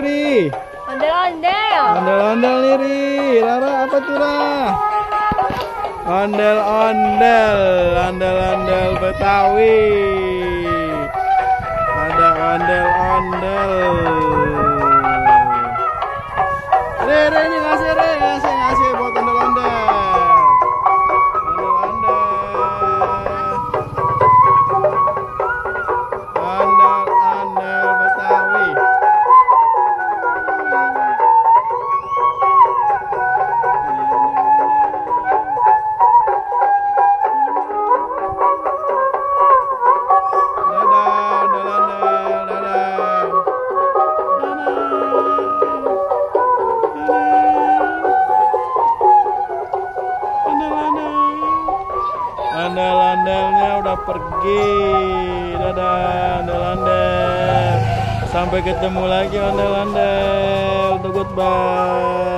Riri? Ondel-ondel. Ondel-ondel nih Ri. Rara apa tuh Ra? Ondel-ondel, ondel-ondel Betawi. Ada ondel-ondel. Re ini ngasih ngasih buat ondel-ondel. Ondel-ondel Betawi. Ondel-ondelnya udah pergi. Dadah ondel-ondel. Sampai ketemu lagi ondel-ondel. Goodbye.